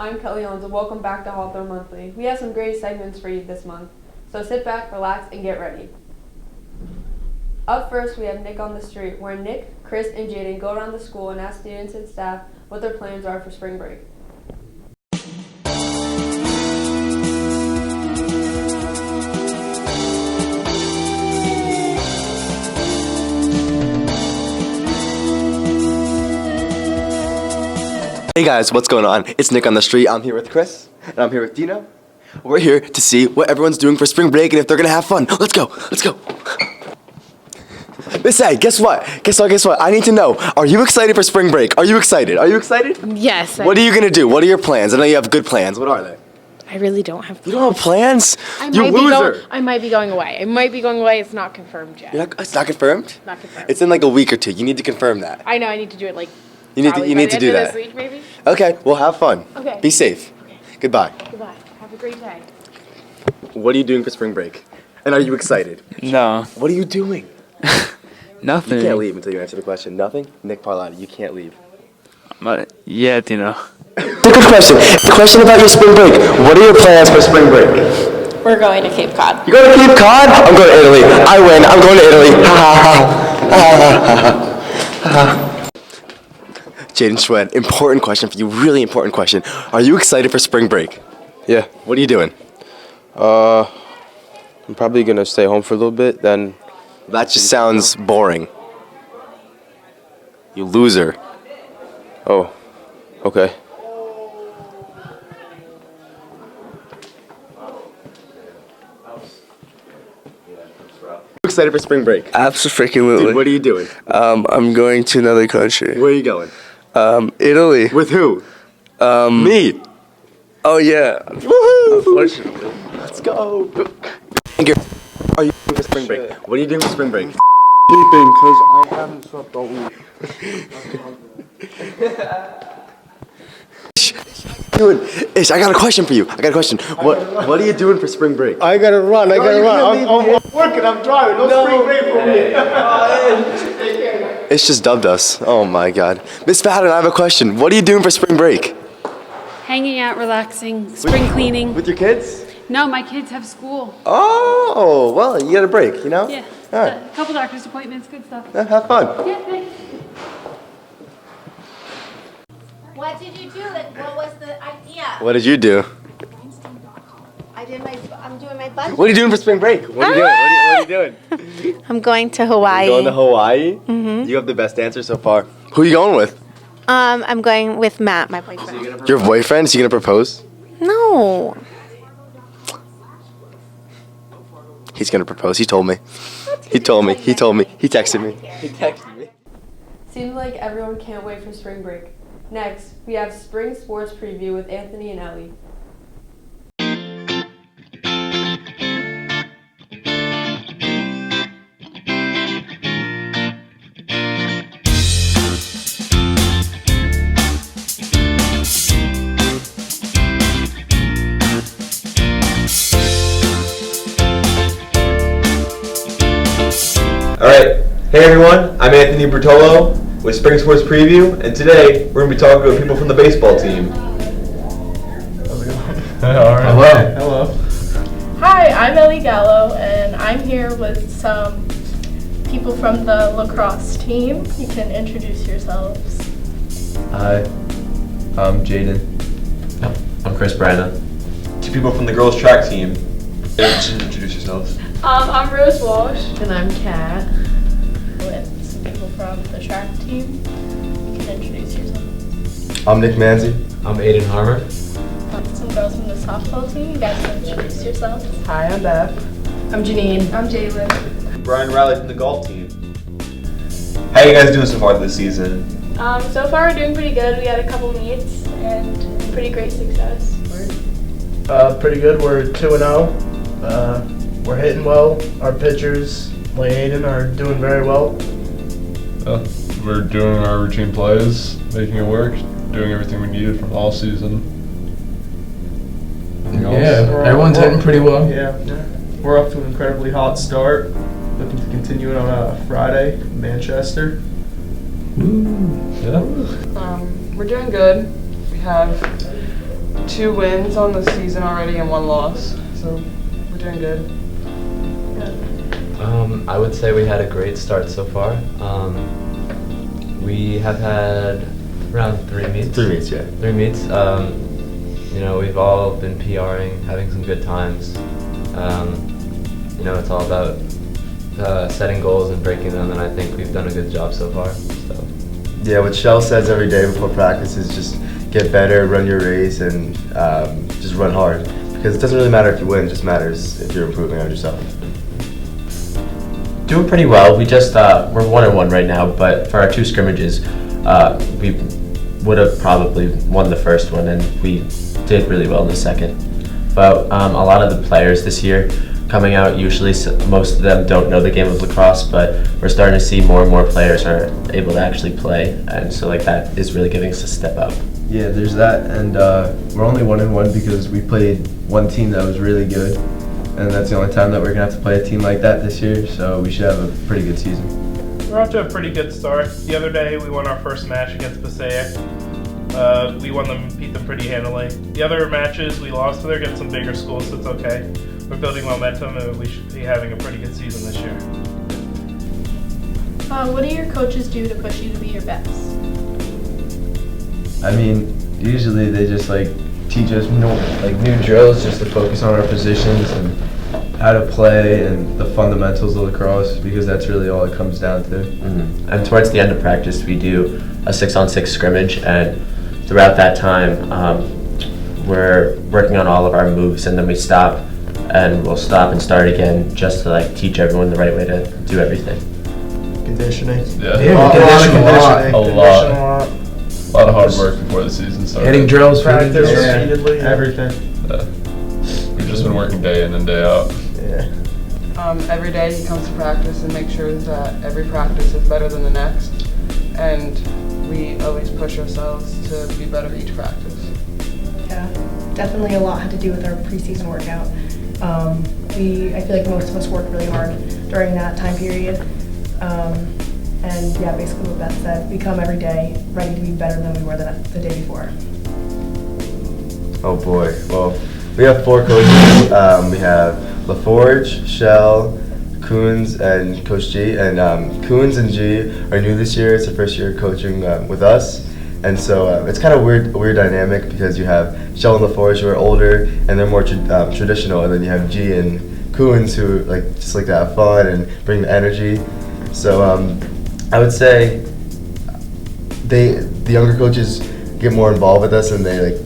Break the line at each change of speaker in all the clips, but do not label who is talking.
I'm Kelly Owens, and welcome back to Hawthorne Monthly. We have some great segments for you this month, so sit back, relax, and get ready. Up first, we have Nick on the Street, where Nick, Chris, and Jaden go around the school and ask students and staff what their plans are for spring break.
Hey guys, what's going on? It's Nick on the Street. I'm here with Chris, and I'm here with Dino. We're here to see what everyone's doing for spring break and if they're gonna have fun. Let's go, let's go. Miss A, guess what? Guess what? I need to know. Are you excited for spring break? Are you excited? Are you excited?
Yes.
What are you gonna do? What are your plans? I know you have good plans. What are they?
I really don't have.
You don't have plans?
I
You loser.
I might be going away. It's not confirmed yet.
It's not confirmed?
Not confirmed.
It's in like a week or two. You need to confirm that.
I know. I need to do it like.
You need to do that.
This week, maybe.
Okay, well have fun.
Okay.
Be safe.
Okay.
Goodbye.
Goodbye. Have a great day.
What are you doing for spring break? And are you excited?
No.
What are you doing?
Nothing.
You can't leave until you answer the question. Nothing? Nick Parlati, you can't leave.
Yeah, Dino.
Good question. The question about your spring break. What are your plans for spring break?
We're going to Cape Cod.
You going to Cape Cod? I'm going to Italy. I win. I'm going to Italy. Ha ha ha. Ha ha ha. Jaden Schwed, important question for you. Really important question. Are you excited for spring break?
Yeah.
What are you doing?
I'm probably gonna stay home for a little bit, then.
That just sounds boring. You loser.
Oh, okay.
You excited for spring break?
Absolutely.
Dude, what are you doing?
I'm going to another country.
Where are you going?
Italy.
With who? Me.
Oh yeah.
Woohoo!
Unfortunately.
Let's go. Are you doing for spring break? What are you doing for spring break?
Sleeping, because I haven't slept all week.
Ish, I got a question for you. What are you doing for spring break?
I gotta run. I'm working. I'm driving. No spring break for me.
Ish just dubbed us. Oh my god. Miss Fadden, I have a question. What are you doing for spring break?
Hanging out, relaxing, spring cleaning.
With your kids?
No, my kids have school.
Oh, well, you got a break, you know?
Yeah.
All right.
A couple doctor's appointments, good stuff.
Have fun.
Yeah, thanks.
What did you do? What was the idea?
What did you do?
I'm doing my budget.
What are you doing for spring break? What are you doing? What are you doing?
I'm going to Hawaii.
You're going to Hawaii? Mm-hmm. You have the best answer so far. Who are you going with?
I'm going with Matt, my boyfriend.
Your boyfriend? Is he going to propose?
No.
He's going to propose. He told me. He told me. He texted me.
Seems like everyone can't wait for spring break. Next, we have spring sports preview with Anthony and Ellie.
Alright, hey everyone, I'm Anthony Bertolo with Spring Sports Preview, and today we're going to be talking to people from the baseball team.
Hello. Hi, I'm Ellie Gallo, and I'm here with some people from the lacrosse team. You can introduce yourselves.
Hi, I'm Jaden. I'm Chris Brana. Two people from the girls track team. Introduce yourselves.
I'm Rose Walsh. And I'm Kat. With some people from the track team. You can introduce yourself.
I'm Nick Manzi.
I'm Aiden Harmer.
Some girls from the softball team. You guys can introduce yourselves.
Hi, I'm Beth. I'm Janine.
I'm Jalen.
Brian Riley from the golf team. How you guys doing so far this season?
So far we're doing pretty good. We had a couple meets and pretty great success.
Pretty good. We're 2-0. We're hitting well. Our pitchers, like Aiden, are doing very well.
We're doing our routine plays, making it work, doing everything we needed from all season.
Everyone's hitting pretty well. Yeah. We're off to an incredibly hot start. Looking to continue it on Friday in Manchester.
Yeah.
We're doing good. We have
2 wins on the season already and 1 loss, so we're doing good.
I would say we had a great start so far. We have had around 3 meets.
3 meets, yeah.
3 meets. You know, we've all been PRing, having some good times. You know, it's all about setting goals and breaking them, and I think we've done a good job so far. So.
Yeah, what Shell says every day before practice is just get better, run your race, and just run hard. Because it doesn't really matter if you win, it just matters if you're improving on yourself.
Doing pretty well. We just we're 1-1 right now, but for our 2 scrimmages, we would have probably won the first one, and we did really well in the second. But a lot of the players this year coming out, usually most of them don't know the game of lacrosse, but we're starting to see more and more players are able to actually play, and so like that is really giving us a step up.
Yeah, there's that, and we're only 1-1 because we played one team that was really good, and that's the only time that we're gonna have to play a team like that this year. So we should have a pretty good season.
We're off to a pretty good start. The other day we won our first match against Passaic. We won them, beat them pretty handily. The other matches we lost, but they're against some bigger schools, so it's okay. We're building momentum, and we should be having a pretty good season this year.
What do your coaches do to push you to be your best?
I mean, usually they just like teach us new drills just to focus on our positions and how to play and the fundamentals of lacrosse, because that's really all it comes down to.
And towards the end of practice, we do a 6-on-6 scrimmage, and throughout that time, we're working on all of our moves, and then we stop, and we'll stop and start again just to like teach everyone the right way to do everything.
Conditioning.
Yeah.
A lot of conditioning.
A lot of hard work before the season started.
Hitting drills,
Practice
yeah.
repeatedly. Everything.
We've just been working day in and day out.
Yeah.
Every day he comes to practice and makes sure that every practice is better than the next, and we always push ourselves to be better each practice.
Yeah, definitely a lot had to do with our preseason workout. I feel like most of us worked really hard during that time period. And yeah, basically what Beth said, we come every day ready to be better than we were the day before.
Oh boy, well, we have 4 coaches. We have LaForge, Shell, Coons, and Coach G. And Coons and G are new this year. It's their first year coaching with us. And so it's kind of a weird dynamic, because you have Shell and LaForge who are older and they're more traditional, and then you have G and Coons who just like to have fun and bring the energy. So I would say the younger coaches get more involved with us, and they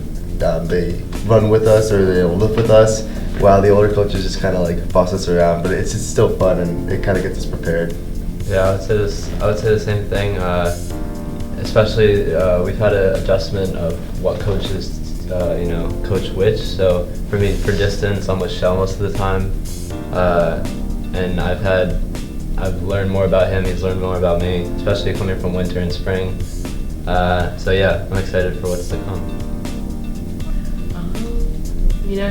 run with us or they lift with us, while the older coaches just kind of like boss us around. But it's still fun, and it kind of gets us prepared.
Yeah, I would say the same thing. Especially we've had an adjustment of what coaches coach which. So for me, for distance, I'm with Shell most of the time, and I've learned more about him. He's learned more about me, especially coming from winter and spring. So yeah, I'm excited for what's to come.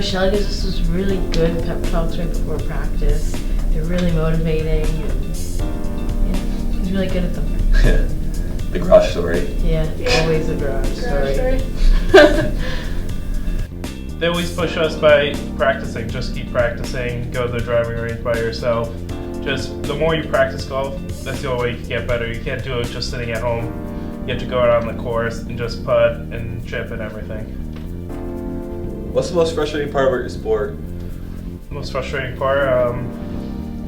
Shell gives us those really good pep talks right before practice. They're really motivating, and yeah, he's really good at them.
Yeah. The garage story.
Yeah, always the garage story.
They always push us by practicing. Just keep practicing. Go to the driving range by yourself. Just the more you practice golf, that's the only way you can get better. You can't do it just sitting at home. You have to go out on the course and just putt and chip and everything.
What's the most frustrating part about your sport?
The most frustrating part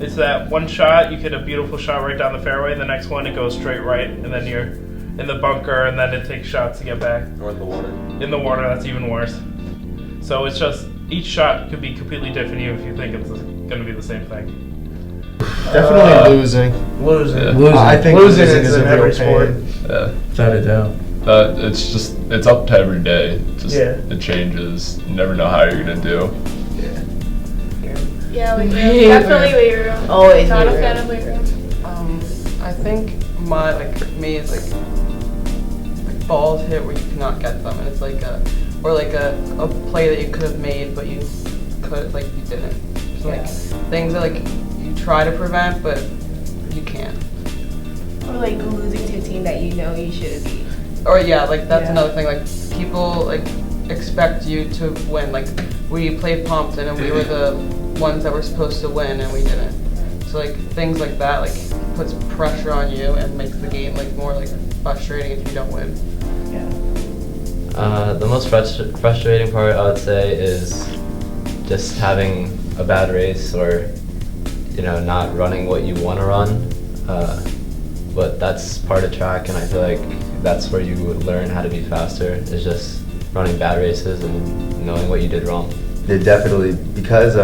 is that one shot, you hit a beautiful shot right down the fairway. The next one, it goes straight right, and then you're in the bunker, and then it takes shots to get back.
Or in the water.
In the water, that's even worse. So it's just, each shot could be completely different, even if you think it's going to be the same thing.
Definitely losing.
Losing.
I think
losing
is
in
a
every
real
sport.
pain.
Yeah.
Without a doubt.
It's up to every day. It changes. You never know how you're gonna do.
Yeah, weight room. Definitely weight room.
Always
Not a
weight
fan
room.
of weight room.
I think me is like balls hit where you cannot get them, and it's like a play that you could have made but you didn't. So like things that like you try to prevent but you can't.
Or like losing to a team that you know you should have beat.
Or yeah, like that's another thing. Like people like expect you to win. Like, we played Pompton and we were the ones that were supposed to win and we didn't. So like things like that like puts pressure on you and makes the game like more like frustrating if you don't win.
The most frustrating part I would say is just having a bad race or not running what you want to run. But that's part of track, and I feel like that's where you would learn how to be faster, is just running bad races and knowing what you did wrong.
Yeah, definitely, because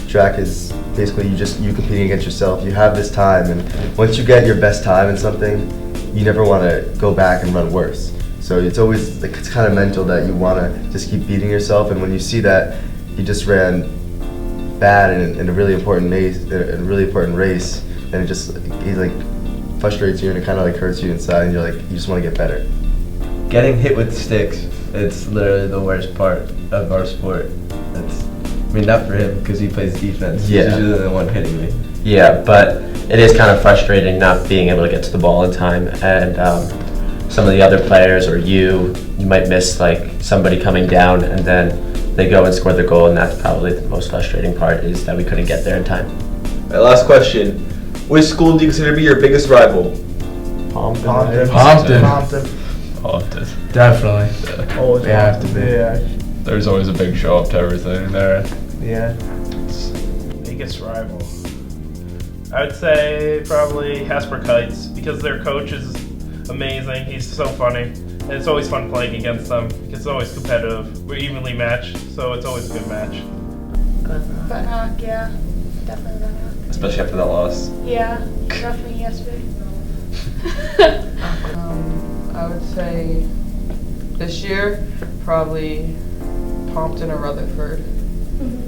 track is basically you competing against yourself. You have this time, and once you get your best time in something, you never want to go back and run worse. So it's always like, it's kind of mental that you want to just keep beating yourself, and when you see that you just ran bad in a really important race, then it like frustrates you and it kind of like hurts you inside, and you just want to get better.
Getting hit with sticks, it's literally the worst part of our sport. Not for him, because he plays defense.
Yeah.
He's usually the one hitting me.
Yeah, but it is kind of frustrating not being able to get to the ball in time, and some of the other players or you might miss like somebody coming down and then they go and score the goal, and that's probably the most frustrating part, is that we couldn't get there in time.
All right, last question. Which school do you consider to be your biggest rival?
Pompton.
Definitely.
Yeah.
Always
They have to be.
Yeah.
There's always a big show up to everything there.
Yeah.
Biggest rival. I would say probably Hasper Kites, because their coach is amazing. He's so funny. And it's always fun playing against them because it's always competitive. We're evenly matched, so it's always a good match.
Glenrock, yeah. Definitely Glenrock.
Especially after that loss.
Yeah, definitely yesterday.
I would say this year probably Pompton or Rutherford.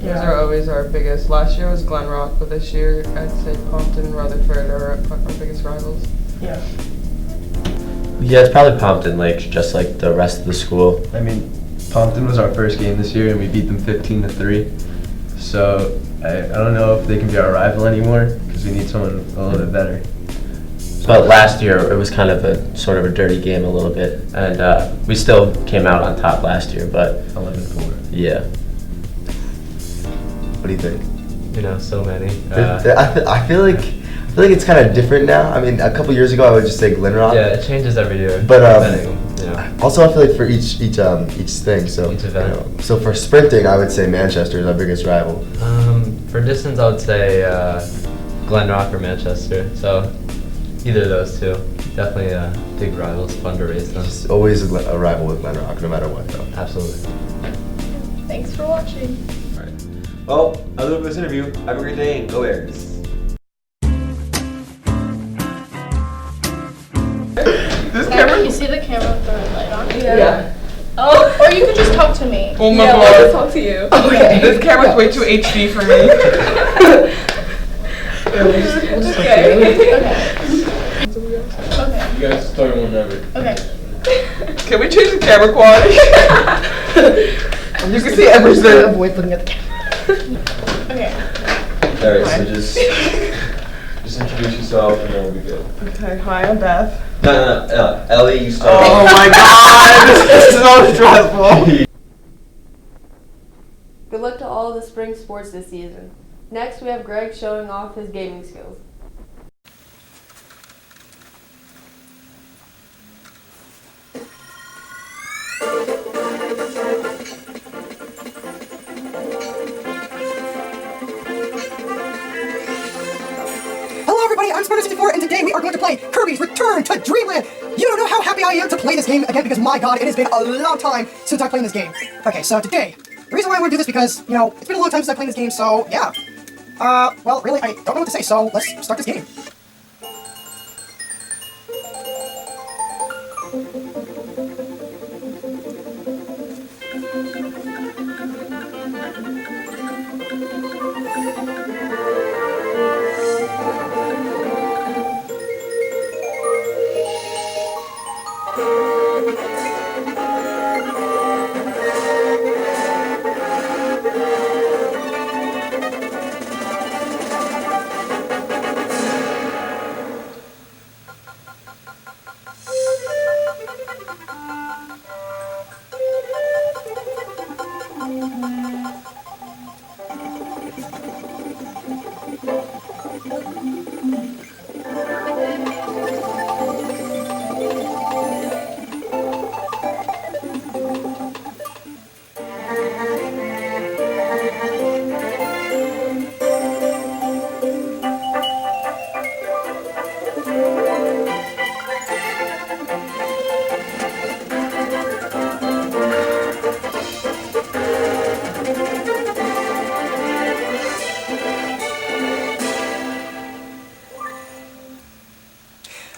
Those are always our biggest. Last year was Glenrock, but this year I'd say Pompton and Rutherford are our biggest rivals.
Yeah.
Yeah, it's probably Pompton, like just like the rest of the school.
I mean, Pompton was our first game this year, and we beat them 15-3. So I don't know if they can be our rival anymore, because we need someone a little bit better.
But last year it was kind of a sort of a dirty game a little bit, and we still came out on top last year. But
11-4.
Yeah.
What do you think?
So many.
I feel like it's kind of different now. I mean, a couple years ago I would just say Glenrock.
Yeah, it changes every year.
But
depending,
also I feel like for each thing. So
each event.
So for sprinting, I would say Manchester is our biggest rival.
For distance, I would say Glenrock or Manchester. So either of those two. Definitely big rivals. Fun to race them.
Just always a rival with Glenrock, no matter what, though.
Absolutely.
Thanks for watching.
Well, I love this interview. Have a great day and go Bears.
Can you see the camera with the red light on?
Yeah.
Oh, or you could just talk to me.
Oh my God.
I'll talk to you.
Okay. This camera's way too HD for me.
We'll just okay.
You guys start whenever.
Okay.
Can we change the camera quality? You can see everything.
Avoid looking at the camera.
Okay.
Alright, so just introduce yourself and then we'll be good.
Okay, hi, I'm Beth.
No. Ellie, you start.
Oh my God! This is so stressful.
Good luck to all of the spring sports this season. Next, we have Greg showing off his gaming skills.
Hello everybody, I'm Sparta64 and today we are going to play Kirby's Return to Dreamland! You don't know how happy I am to play this game again because my god, it has been a long time since I played this game. Okay, so today, the reason why I want to do this because, it's been a long time since I played this game, so yeah. Well, really, I don't know what to say, so let's start this game.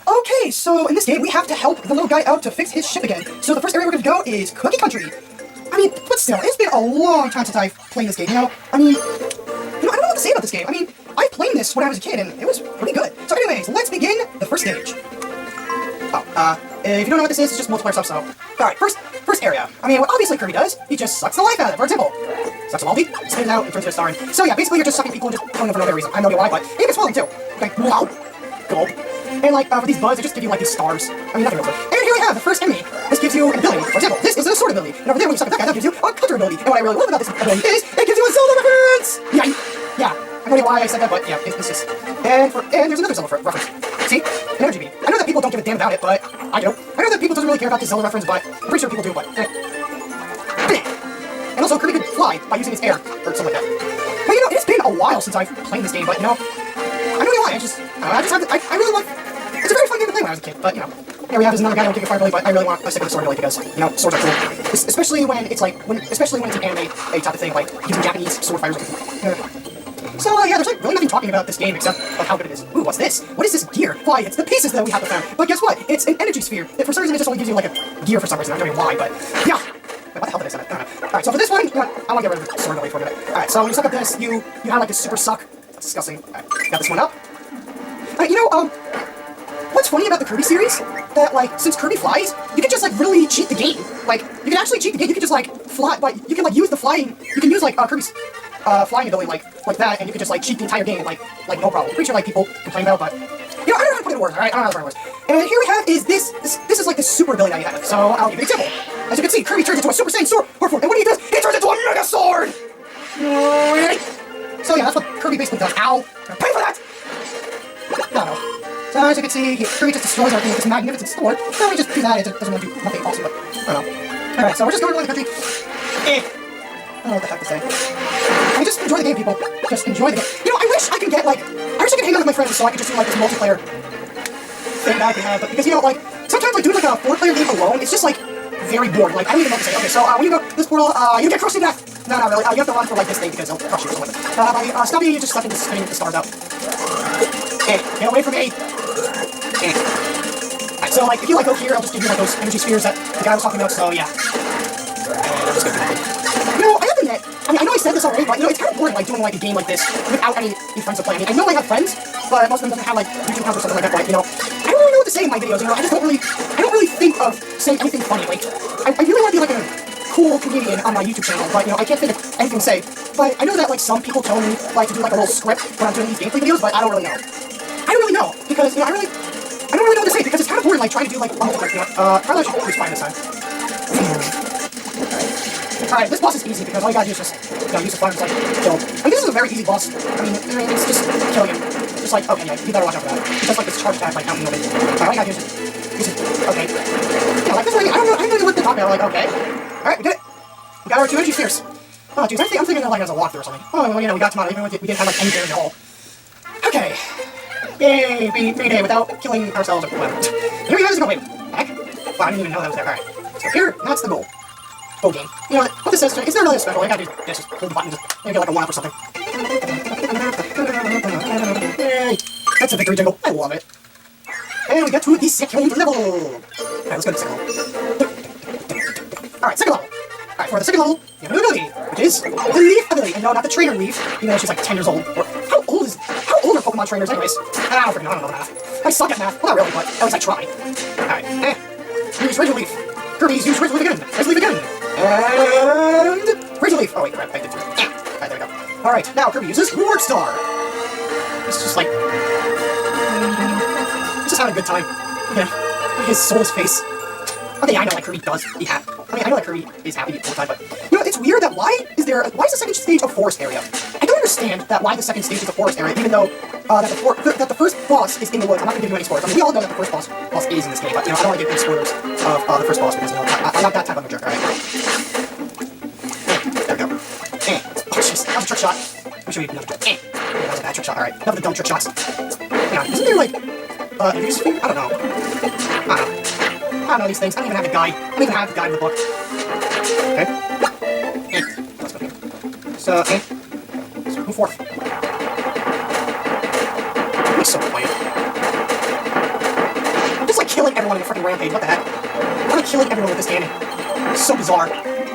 Okay, so in this game, we have to help the little guy out to fix his ship again. So the first area we're going to go is Cookie Country. I mean, but still, it's been a long time since I've played this game, you know? I mean, I don't know what to say about this game. I mean, I played this when I was a kid, and it was pretty good. So anyways, let's begin the first stage. Oh, if you don't know what this is, it's just multiplayer stuff, so... Alright, first area. I mean, what obviously Kirby does, he just sucks the life out of it. For example, sucks a Baldi, spins out, and turns into a star. And so yeah, basically you're just sucking people and just killing them for no other reason. I have no idea why, but you can swallow them too. Okay, wow. Gulp. And like, for these buds, they just give you like these stars. I mean, nothing real good. And here we have the first enemy. This gives you an ability. For example, this is a sword ability. And over there, when you suck at that guy, that gives you a counter ability. And what I really love about this ability is, it gives you a Zelda reference! Yeah. I don't know why I said that, but yeah, it's just... And there's another Zelda reference. See? An energy beam. I know that people don't give a damn about it, but I do. I know that people doesn't really care about this Zelda reference, but I'm pretty sure people do, but... And also, Kirby could fly by using his air, or something like that. But you know, it's been a while since I've played this game, but you know... I don't know why, I really love... It's a very fun game to play when I was a kid, but you know... Here we have this another guy that will give you fire ability, but I really want to stick with the sword ability because, you know, swords are cool. Especially when it's like, especially when it's an anime type of thing, like using Japanese sword fighters. So, yeah, there's like really nothing talking about this game except of how good it is. Ooh, what's this? What is this gear? Why, it's the pieces that we have to find. But guess what? It's an energy sphere. For some reason, it just only gives you like a gear for some reason. I don't know why, but yeah. Wait, what the hell did I say? I don't know. Alright, so for this one, you know what? I want to get rid of the sword ability for a minute. Alright, so when you suck up this, you have like this super suck. That's disgusting. Alright, got this one up. Alright, you know, what's funny about the Kirby series? That, like, since Kirby flies, you can just, like, really cheat the game. Like, you can actually cheat the game. You can just, like, fly, but you can, like, use the flying, you can use, like, Kirby's, flying ability, like that, and you can just, like, cheat the entire game, like, no problem. I'm pretty sure, like, people complain about, but, you know, I don't know how to put it in words, alright? I don't know how to put it in words. And here we have is this is, like, the super ability that you have. So, I'll give you an example. As you can see, Kirby turns into a Super Saiyan sword, Hawthorne, and what he does, he turns into a Mega Sword! So, yeah, that's what Kirby basically does. Ow! Pay for that! No. So as you can see, Kirby just destroys everything with this magnificent sword. So we just do that, it doesn't really do nothing awesome, but I don't know. Alright, so we're just going around the country. I don't know what the heck to say. I mean, just enjoy the game, people. Just enjoy the game. You know, I wish I could get, like, I wish I could hang out with my friends so I could just do, like, this multiplayer thing that I can have, but because, you know, like, sometimes, like, doing, like, a 4-player game alone, it's just, like, very boring. Like, I don't even know what to say. Okay, so, when you go this portal, you get crushed to death. No, not really. You have to run for, like, this thing because it'll crush you or something. By Stubby, you just stuck into spinning the stars out. Get away from me! Alright, so like, if you like go here, I'll just give you like those energy spheres that the guy was talking about, so yeah. And I'm just gonna do that. You know, I have to admit, I mean, I know I said this already, but you know, it's kind of boring like doing like a game like this without any friends to play. I mean, I know I have friends, but most of them doesn't have like YouTube accounts or something like that, but you know, I don't really know what to say in my videos, you know, I don't really think of saying anything funny. Like, I really want to be like a cool comedian on my YouTube channel, but you know, I can't think of anything to say. But I know that like some people tell me like to do like a little script when I'm doing these gameplay videos, but I don't really know. I don't really know, because, you know, I don't really know what to say, because it's kind of boring, like, trying to do, like, you know, probably I should always find this time. Alright, this boss is easy, because all you gotta do is just, you know, use the fire and just, like, kill. I mean, this is a very easy boss. I mean, it's just killing him. Just like, okay, yeah, you better watch out for that. It's just like this charge attack, like, out in the open. Alright, all you gotta do is just, use it, okay. Yeah, like, this is, I don't know what to talk about, like, okay. Alright, we did it. We got our 2 energy spheres. Oh, geez, I'm thinking of, like, as a walkthrough or something. Oh, well, you know, we got tomato, even if we didn't have, like, any gear at all. Okay. Yay, beat a day without killing ourselves or whatever. Here we go, no, wait, heck? Well, I didn't even know that was there, alright. So here, that's the goal. Goal game. You know what this says, it's not really special, all you gotta do is just hold the button, just maybe get like a 1-up or something. Yay! That's a victory jingle, I love it. And we get to the second level! Alright, let's go to the second level. Alright, second level. Alright, for the second level, you have an ability, which is the Leaf ability. And no, not the trainer Leaf, even though she's like 10 years old. Or, how old are Pokemon trainers anyways? I don't know math. I suck at math. Well, not really, but at least I try. Alright, use Razor Leaf. Kirby's use Razor Leaf again. Razor Leaf again. And Razor Leaf. Oh wait, crap, I did do it. Alright, there we go. Alright, now Kirby uses Warp Star. It's just like... just having a good time. Yeah, his soul's face. Okay, I know like Kirby does be happy. I mean, I know like Kirby is happy all the time, but you know, it's weird that why is the second stage a forest area? I don't understand that why the second stage is the forest area, even though that the first boss is in the woods. I'm not gonna give you any spoilers. I mean, we all know that the first boss is in this game, but you know, I don't want to give any spoilers of the first boss because you know, I'm not that type of a jerk. All right. There we go. Oh jeez, that was a trick shot. Let me show you another trick. Yeah, that was a bad trick shot. All right, enough of the dumb trick shots. Yeah, isn't there like abuse finger? I don't know. I don't know these things. I don't even have the guide. I don't even have the guide in the book. Okay. Let's go here. So, let's move forth. I'm so quiet. I'm just like killing everyone in a freaking rampage. What the heck? I'm like killing everyone with this game. It's so bizarre.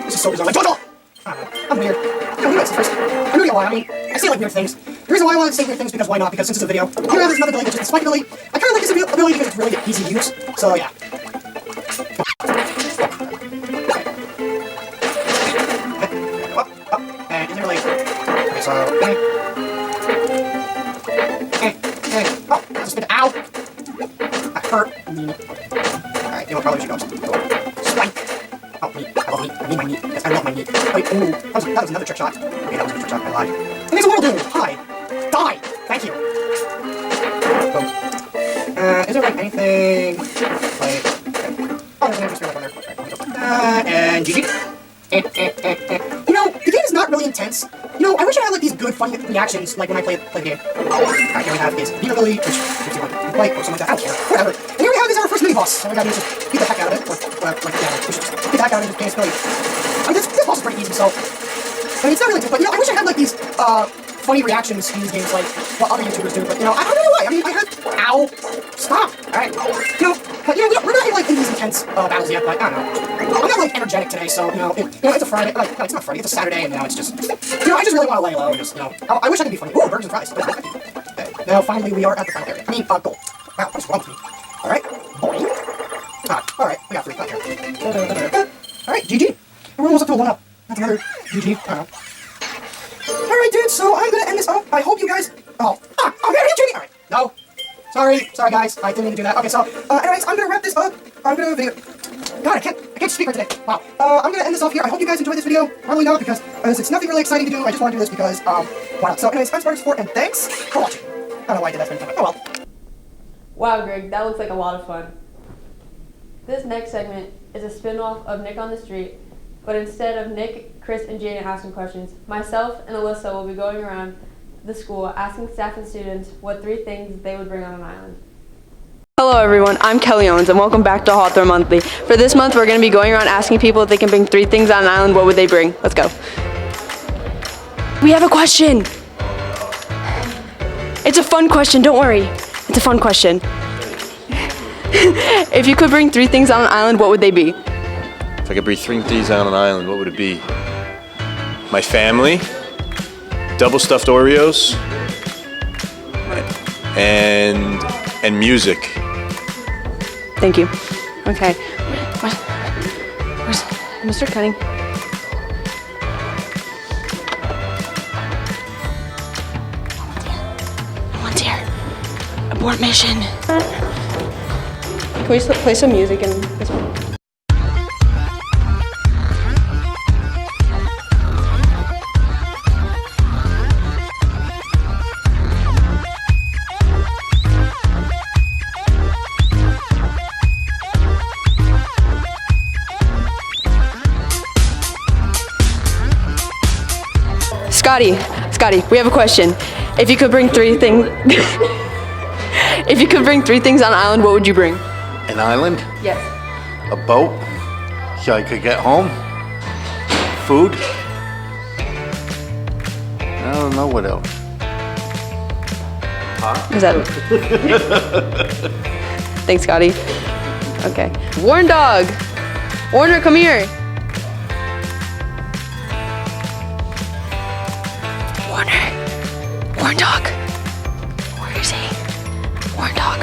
This is so bizarre. Like, Jojo! I don't know. I'm weird. You know, first. I'm gonna get why. I mean, I say like weird things. The reason why I want to say weird things because why not? Because since it's a video, here I have this another ability, which is the spike ability. I kind of like this ability because it's really easy to use. So yeah. And it's really. Okay, so. Oh, that's a spin. Ow! That hurt. Alright, you know what? Probably should go. Spike! Oh, meat. I love meat. I need my meat. Yes, I love my meat. Wait, ooh. That was another trick shot. Okay, that was a trick shot. I lied. And there's a little dude. Hi. Die! Thank you. Boom. Is there like anything like... Oh, there's an extra one there. Right, and GG. You know, the game is not really intense. You know, I wish I had like these good, funny reactions like when I play the game. Alright, here we have his beat ability, which gives you like or something like that. I don't care. Whatever. And here we have our first mini boss. So we gotta just beat the heck out of it. Or like yeah, we should just beat the heck out of it and just gain ability. I mean, this boss is pretty easy, so I mean, it's not really intense, but you know, I wish I had like these funny reactions in these games like what other YouTubers do, but you know, I don't know why. I mean, I had ow, stop. Alright. You know, but you know, we're not like in these intense battles yet, but I don't know. I'm not like energetic today, so you know, it's a Friday. Like, no, it's not Friday. It's a Saturday, and now it's just, you know, I just really want to lay low and just, you know, I wish I could be funny. Ooh, burgers and fries. Okay. Now finally we are at the final area. I mean, goal. Wow, what's wrong with me? All right, boing. All right, we got 3 cut here. All right, GG. We're almost up to a 1-up. That's another GG. I don't know. All right, dude. So I'm gonna end this up. I hope you guys. Oh, here, Jimmy. All right, no. Sorry, guys. I didn't mean to do that. Okay, so anyways, I'm gonna wrap this up. I'm gonna. God, I can't speak right today. Wow. I'm gonna end this off here. I hope you guys enjoyed this video. Probably not, because it's nothing really exciting to do. I just want to do this because, why not? So anyways, I'm Spartans4, and thanks for watching. I don't know why I did that many times. Oh well.
Wow, Greg, that looks like a lot of fun. This next segment is a spin-off of Nick on the Street, but instead of Nick, Chris, and Jaden asking questions, myself and Alyssa will be going around the school asking staff and students what 3 things they would bring on an island. Hello everyone, I'm Kelly Owens and welcome back to Hawthorne Monthly. For this month we're going to be going around asking people if they can bring 3 things on an island, what would they bring? Let's go. We have a question! It's a fun question, don't worry. It's a fun question. If you could bring 3 things on an island, what would they be?
If I could bring 3 things on an island, what would it be? My family, double stuffed Oreos, and music.
Thank you. Okay. Where's Mr. Cunning? Volunteer. Abort mission. Can we just play some music in this one? Scotty, we have a question. If you could bring 3 things, if you could bring 3 things on an island, what would you bring?
An island?
Yes.
A boat? So I could get home? Food? I don't know what else.
Is that Thanks, Scotty. Okay. Warren Dog! Warner, come here! Warren Dog! Where is he? Warren Dog.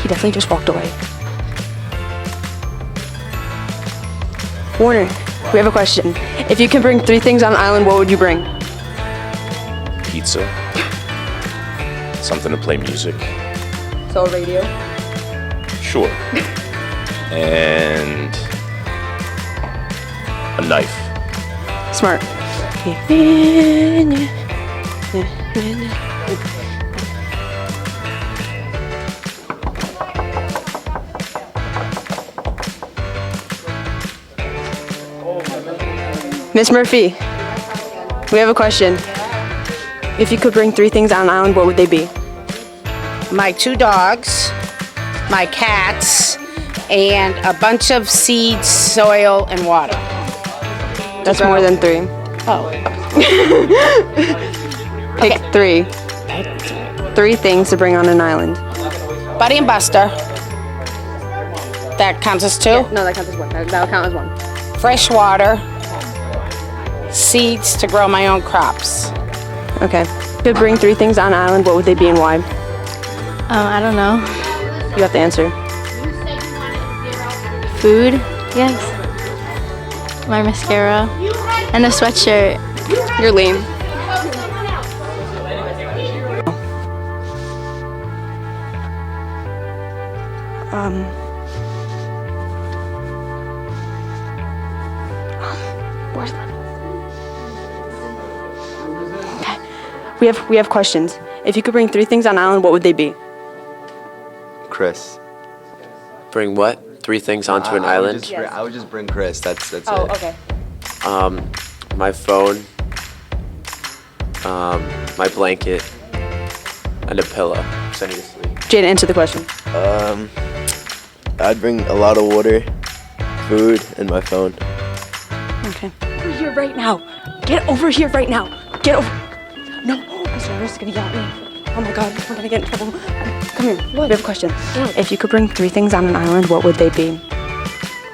He definitely just walked away. Warner, we have a question. If you can bring 3 things on an island, what would you bring?
Pizza. Something to play music.
So a radio?
Sure. And a knife.
Smart. Miss Murphy, we have a question. If you could bring 3 things on an island, what would they be?
My 2 dogs, my cats, and a bunch of seeds, soil, and water.
That's more than 3.
Oh.
Pick 3. 3 things to bring on an island.
Buddy and Buster. That counts as 2?
Yeah, no, that counts as 1. That'll count as 1.
Fresh water. Seeds to grow my own crops.
Okay. If you could bring 3 things on an island, what would they be and why?
I don't know.
You have to answer.
Food, yes. My mascara and a sweatshirt.
You're lame. Where's we have questions. If you could bring 3 things on an island, what would they be?
Chris.
Bring what? 3 things onto an island?
I would just bring Chris. That's it.
Okay.
My phone, my blanket, and a pillow. So I need to sleep.
Jane, answer the question.
I'd bring a lot of water, food, and my phone.
Okay. Over here right now. Get over here right now. Get over. No, Mr. Rivers is gonna yell at me. Oh my God, we're gonna get in trouble. Come here. What? We have a question. What? If you could bring 3 things on an island, what would they be?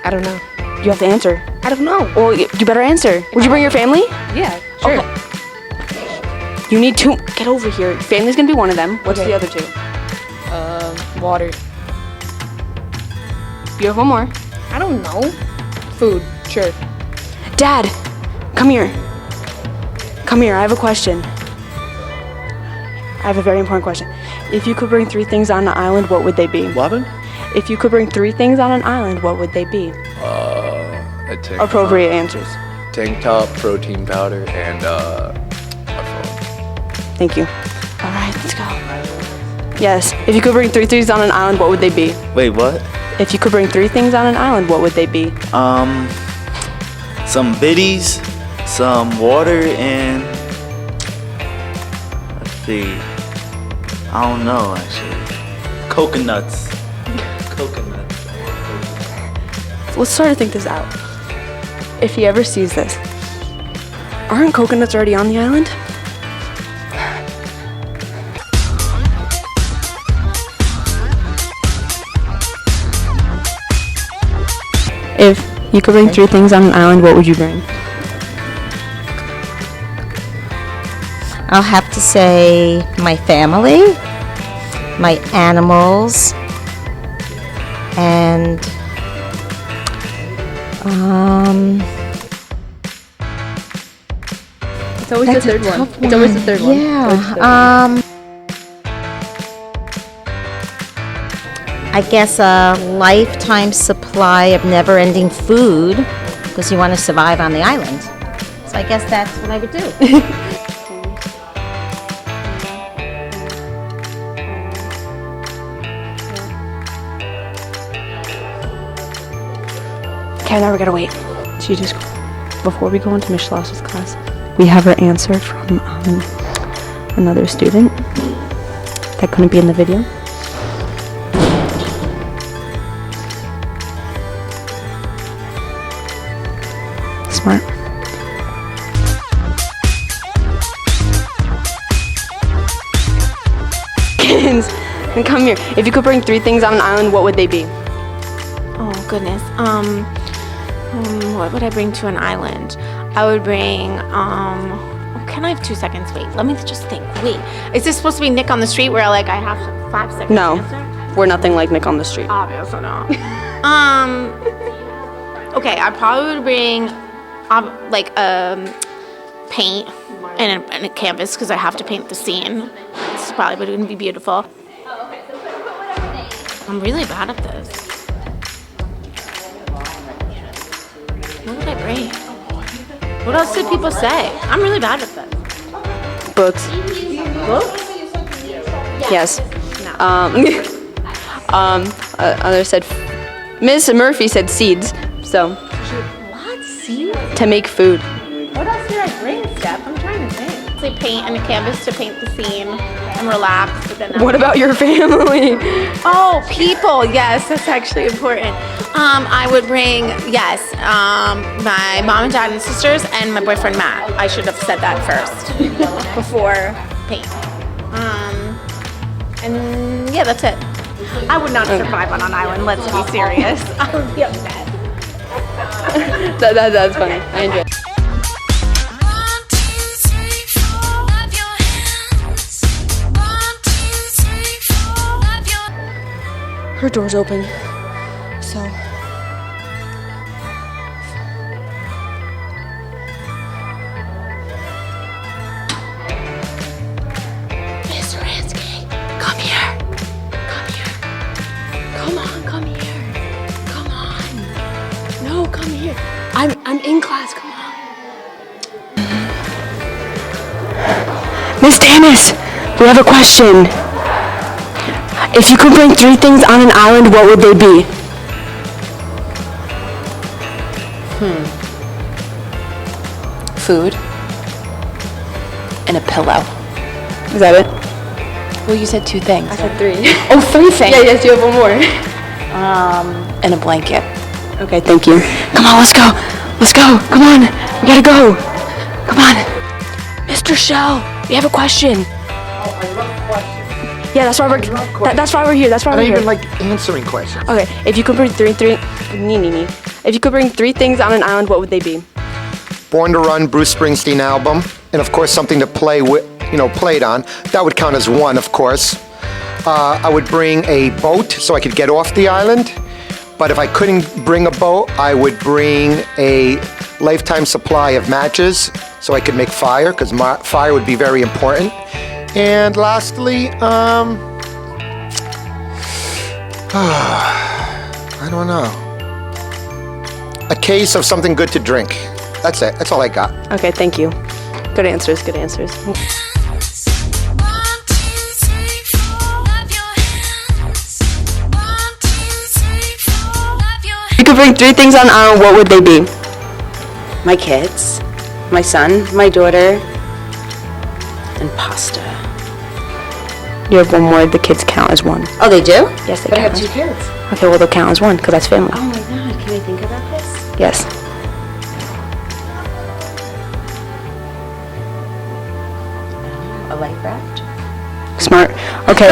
I don't know.
You have to answer.
I don't know.
Well, you better answer. Would you bring your family?
Yeah, sure.
Okay. You need 2. Get over here. Family's gonna be one of them. What's the other 2?
Water.
You have 1 more.
I don't know. Food, sure.
Dad, come here. Come here. I have a question. I have a very important question. If you could bring 3 things on an island, what would they be?
What happened?
If you could bring 3 things on an island, what would they be?
A tank
Appropriate answers.
Tank top, protein powder, and a phone.
Thank you. All right, let's go. Yes. If you could bring 3 things on an island, what would they be?
Wait, what?
If you could bring 3 things on an island, what would they be?
Some biddies, some water, and let's see. I don't know actually. Coconuts. Coconuts.
Let's try to think this out. If he ever sees this, aren't coconuts already on the island? If you could bring 3 things on an island, what would you bring?
I'll have to say my family, my animals, and
It's always the third one. It's always the third one.
Yeah. I guess a lifetime supply of never-ending food because you want to survive on the island. So I guess that's what I would do.
Okay, now we gotta wait. She just, before we go into Miss Schloss's class, we have her answer from another student that couldn't be in the video. Smart. Kittens, and come here. If you could bring 3 things on an island, what would they be?
Oh goodness. What would I bring to an island? I would bring, can I have 2 seconds? Wait, let me just think. Wait, is this supposed to be Nick on the Street where I have 5 seconds
No,
to answer?
we're nothing like Nick on the Street.
Obviously not. Okay, I probably would bring, paint and a canvas because I have to paint the scene. It's probably going to be beautiful. I'm really bad at this. What would I bring? What else did people say? I'm really bad at this.
Books.
Books?
Yes. Other said, Miss Murphy said seeds. So,
What? Seeds?
to make food.
What else did I bring, Steph? I'm trying to think. They paint and a canvas to paint the scene and relax. But then
What about your family?
Oh, people. Yes, that's actually important. I would bring, yes, my mom and dad and sisters and my boyfriend Matt. I should have said that first before paint. And yeah, that's it. I would not survive on an island. Let's be serious. I would be upset.
That's funny. I enjoy it. Her door's open, so.
Mr. Ansky, come here. Come here. Come on, come here. Come on. No, come here. I'm in class, come on.
Miss Dennis, we have a question. If you could bring 3 things on an island, what would they be?
Food and a pillow.
Is that it?
Well, you said 2 things.
I said 3.
Oh, 3 things.
Yeah, yes, you have one more.
And a blanket.
Okay, thank you. Come on, let's go. Let's go. Come on. We gotta go. Come on. Mr. Shell, we have a question. Yeah, that's why that's why we're here. That's why
I
we're
don't
here.
even like answering questions.
Okay, if you could bring if you could bring 3 things on an island, what would they be?
Born to Run, Bruce Springsteen album, and of course something to play with, played on. That would count as 1, of course. I would bring a boat so I could get off the island. But if I couldn't bring a boat, I would bring a lifetime supply of matches so I could make fire, because fire would be very important. And lastly, I don't know. A case of something good to drink. That's it. That's all I got.
Okay, thank you. Good answers, good answers. If you could bring 3 things on an island, what would they be?
My kids, my son, my daughter, and pasta.
You have one more, the kids count as 1.
Oh, they do?
Yes, they
But I
count.
have 2 kids.
Okay, well, they'll count as 1, because that's family.
Oh my God, can I think about this?
Yes.
A life raft?
Smart. Okay.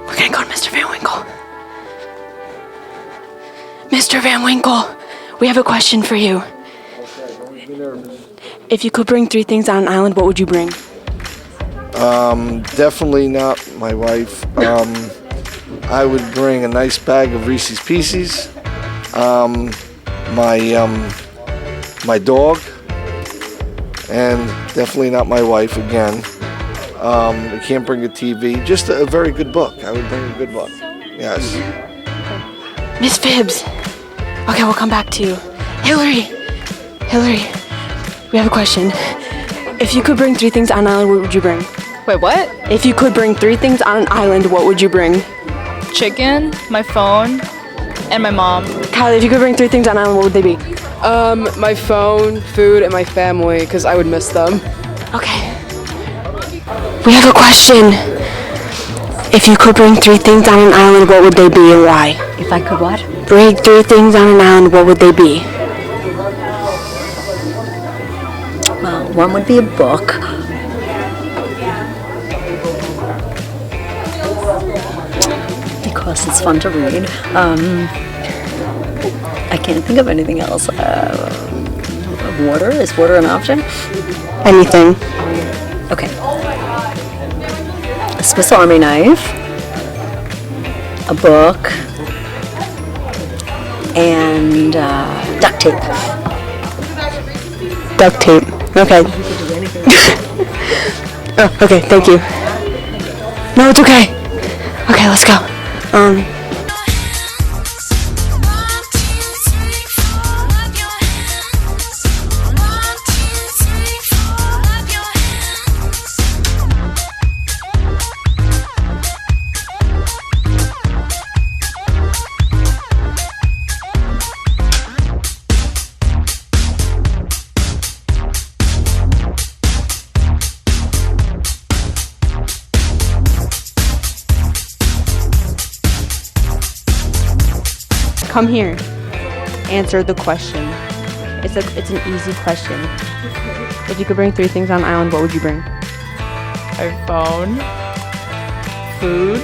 We're gonna go to Mr. Van Winkle. Mr. Van Winkle, we have a question for you. If you could bring 3 things on an island, what would you bring?
Definitely not my wife. I would bring a nice bag of Reese's Pieces. My dog, and definitely not my wife again. I can't bring a TV. Just a very good book. I would bring a good book. Yes.
Miss Phibbs. Okay, we'll come back to you. Hillary, we have a question. If you could bring 3 things on an island, what would you bring?
Wait, what?
If you could bring 3 things on an island, what would you bring?
Chicken, my phone, and my mom.
Kylie, if you could bring 3 things on an island, what would they be?
My phone, food, and my family, because I would miss them.
Okay. We have a question. If you could bring 3 things on an island, what would they be and why?
If I could what?
Bring 3 things on an island, what would they be?
Well, one would be a book. Because it's fun to read. I can't think of anything else. Water? Is water an option?
Anything.
Okay. A Swiss Army knife. A book. And duct tape.
Duct tape. Okay. Oh, okay, thank you. No, it's okay. Okay, let's go.
Come here. Answer the question. It's an easy question. If you could bring 3 things on an island, what would you bring?
My phone, food,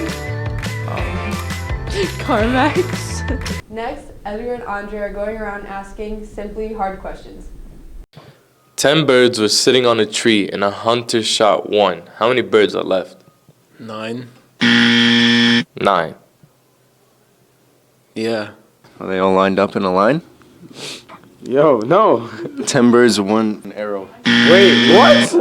CarMax.
Next, Edgar and Andre are going around asking simply hard questions.
10 birds were sitting on a tree and a hunter shot 1. How many birds are left?
9.
9.
Yeah.
Are they all lined up in a line?
Yo, no.
10 birds, 1 arrow.
Wait, what?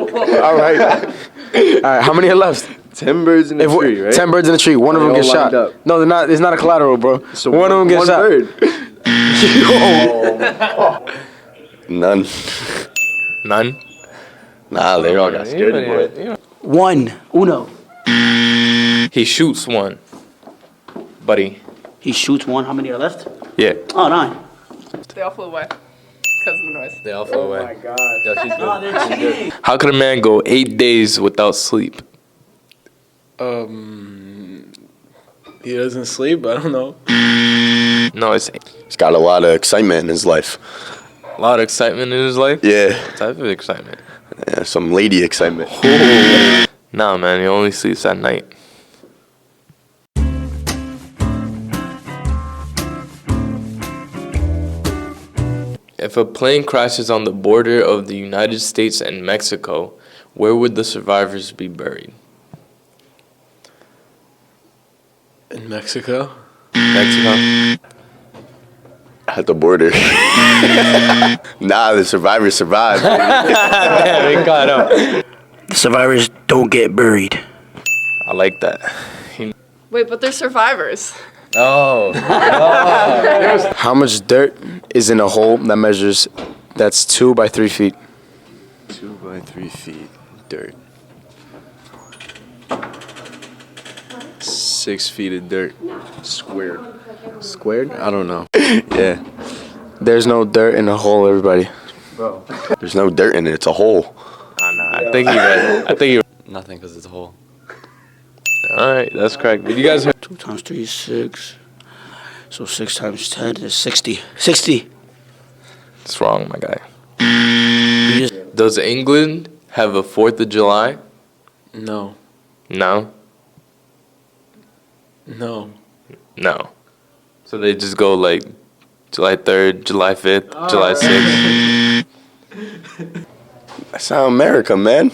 All right. All right, how many are left?
10 birds in a tree, right?
10 birds in a tree. One of them gets shot. No, they're not. It's not a collateral, bro.
So
one of them gets shot.
Bird. None.
None?
Nah, they all got scared, boy.
1. Uno.
He shoots 1. Buddy.
He shoots 1. How many are left?
Yeah.
Oh, 9.
They all flew away because of the noise.
They all flew away.
Oh my god.
Yeah, she's
No, they're cheating.
How could a man go 8 days without sleep?
He doesn't sleep. I don't know.
No,
He's got a lot of excitement in his life.
a lot of excitement in his life.
Yeah.
What type of excitement?
Yeah, some lady excitement.
Nah, man, he only sleeps at night. If a plane crashes on the border of the United States and Mexico, where would the survivors be buried?
In Mexico?
Mexico?
At the border. Nah, the survivors survived.
Yeah, we got him.
The survivors don't get buried.
I like that.
Wait, but they're survivors.
Oh.
How much dirt is in a hole that measures, that's 2 by 3 feet?
2 by 3 feet dirt. 6 feet of dirt. Squared.
Squared? I don't know.
Yeah.
There's no dirt in a hole, everybody.
Bro. There's no dirt in it. It's a hole.
I think he read. I think he.
Nothing, because it's a hole.
All right, that's correct. But you guys heard.
2 times 3 is 6. So 6 times 10 is 60. 60.
It's wrong, my guy. Does England have a 4th of July?
No.
No.
No.
No. So they just go like July 3rd, July 5th, July 6th.
That's not America, man.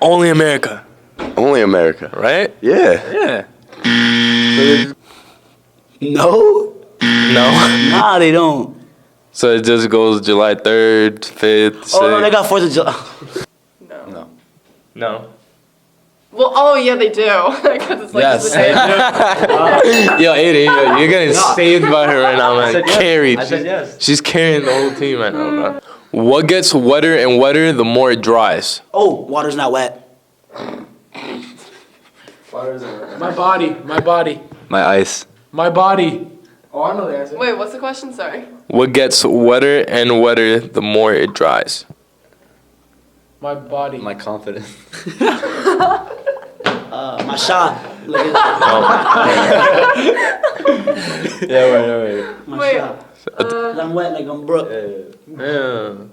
Only America.
Only America.
Right?
Yeah.
Yeah.
No?
No.
Nah, they don't.
So it just goes July 3rd, 5th, 6th.
Oh, no, they got 4th of July.
No. No.
Well, oh yeah, they do. Because it's like
Yes.
the day.
Yo, Aiden, you're getting saved by her right now, man. Carried.
I said yes.
She's carrying the whole team right now, bro. What gets wetter and wetter the more it dries?
Oh, water's not wet.
My body.
My ice.
My body. Oh, I know the answer.
Wait, what's the question? Sorry.
What gets wetter and wetter the more it dries?
My body.
My confidence.
My shot. Look at
Yeah, wait.
my
Wait.
shot. 'Cause I'm wet like I'm Brooke.
Yeah.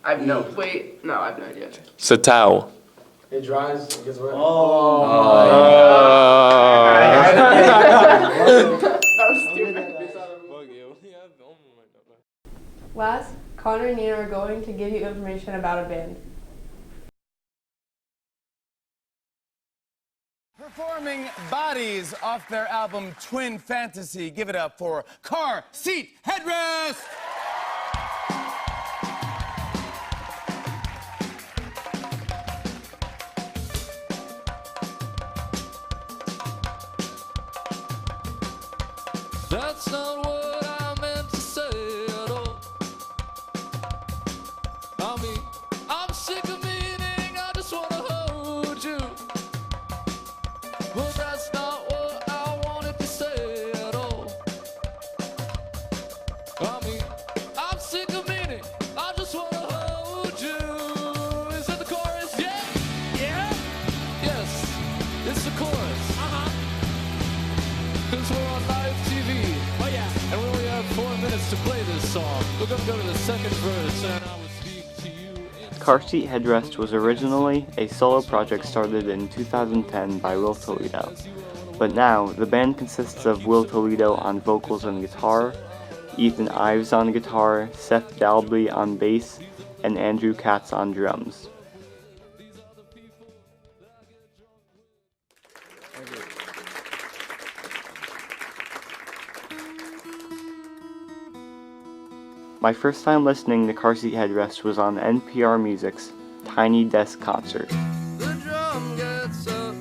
I've no. Wait, no, I have no idea.
It's a towel.
It dries. It gets wet.
Oh,
Last, Connor and Nina are going to give you information about a band.
Performing Bodies off their album Twin Fantasy. Give it up for Car Seat Headrest!
That's not what I meant to say at all. I mean, I'm sick of meaning, I just wanna hold you. But that's not what I wanted to say at all. I mean, I'm sick of meaning, I just wanna hold you. Is it the chorus? Yeah? Yeah? Yes, it's the chorus. Because we're on live TV. Oh yeah. And we only have 4 minutes to play this song. We're gonna go to the second verse, and I will speak to you in...
Car Seat Headrest was originally a solo project started in 2010 by Will Toledo. But now, the band consists of Will Toledo on vocals and guitar, Ethan Ives on guitar, Seth Dalby on bass, and Andrew Katz on drums. My first time listening to Car Seat Headrest was on NPR Music's Tiny Desk Concert.
The drum gets up.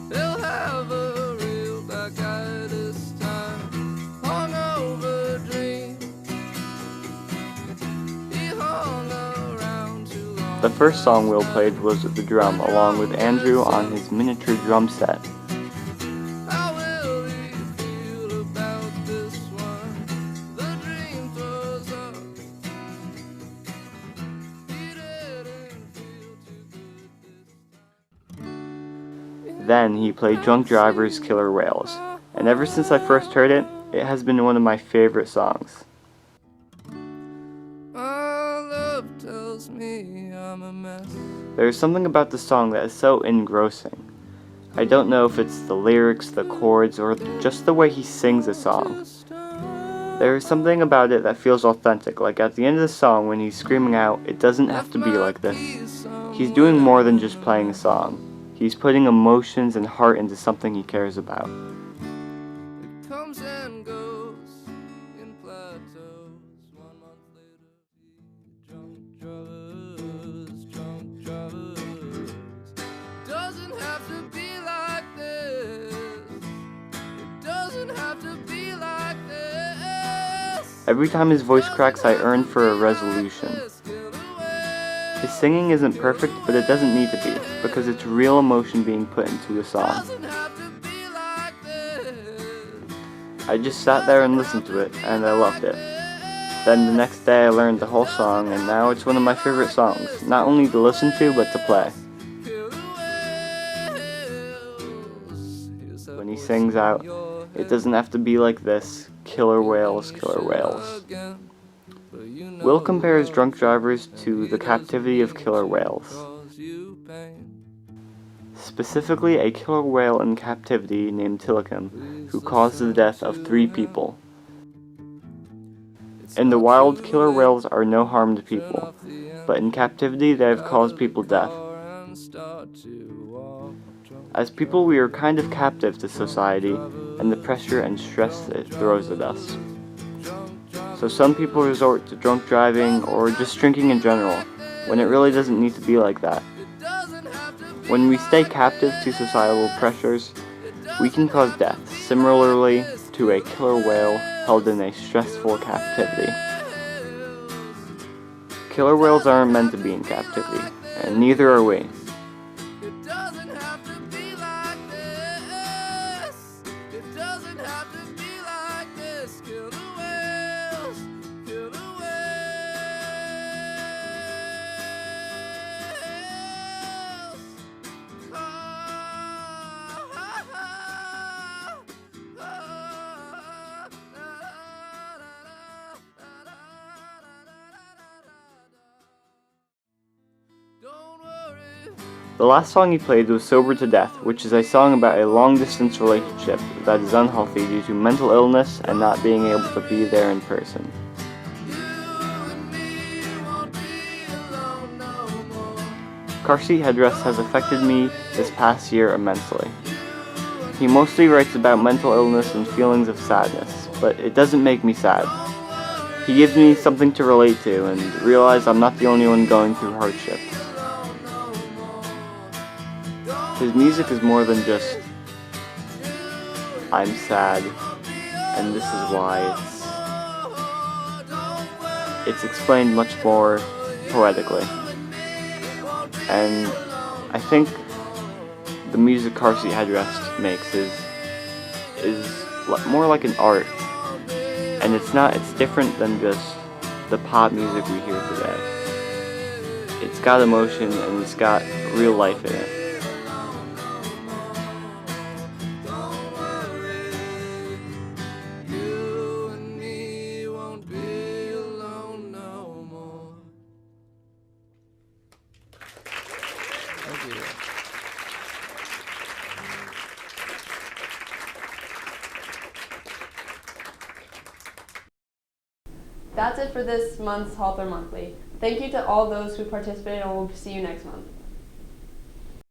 He'll have a real black eye this time. Hungover dream. He hung around too long.
The first song Will played was The Drum, along with Andrew on his miniature drum set.
How will he feel about this one? The dream throws up. He didn't feel too good.
Then he played Drunk Driver's Killer Whales, and ever since I first heard it, it has been one of my favorite songs.
My love tells me I'm a mess.
There is something about the song that is so engrossing. I don't know if it's the lyrics, the chords, or just the way he sings the song. There is something about it that feels authentic, like at the end of the song when he's screaming out, "It doesn't have to be like this." He's doing more than just playing a song. He's putting emotions and heart into something he cares about.
It comes and goes in plateaus. 1 month later, drunk drivers. Doesn't have to be like this. It doesn't have to be like this.
Every time his voice cracks, I yearn for a resolution. His singing isn't perfect, but it doesn't need to be, because it's real emotion being put into the song. I just sat there and listened to it, and I loved it. Then the next day I learned the whole song, and now it's one of my favorite songs, not only to listen to, but to play. When he sings out, "It doesn't have to be like this, killer whales, killer whales." Will compares Drunk Drivers to the captivity of killer whales. Specifically, a killer whale in captivity named Tilikum, who caused the death of 3 people. In the wild, killer whales are no harm to people, but in captivity they have caused people death. As people, we are kind of captive to society and the pressure and stress it throws at us. So some people resort to drunk driving or just drinking in general, when it really doesn't need to be like that. When we stay captive to societal pressures, we can cause death, similarly to a killer whale held in a stressful captivity. Killer whales aren't meant to be in captivity, and neither are we. The last song he played was Sober to Death, which is a song about a long-distance relationship that is unhealthy due to mental illness and not being able to be there in person. Car Seat Headrest has affected me this past year immensely. He mostly writes about mental illness and feelings of sadness, but it doesn't make me sad. He gives me something to relate to and realize I'm not the only one going through hardships. His music is more than just I'm sad, and this is why it's explained much more poetically. And I think the music Car Seat Headrest makes is more like an art, and it's different than just the pop music we hear today. It's got emotion and it's got real life in it.
That's it for this month's Hawthorne Monthly. Thank you to all those who participated, and we'll see you next month.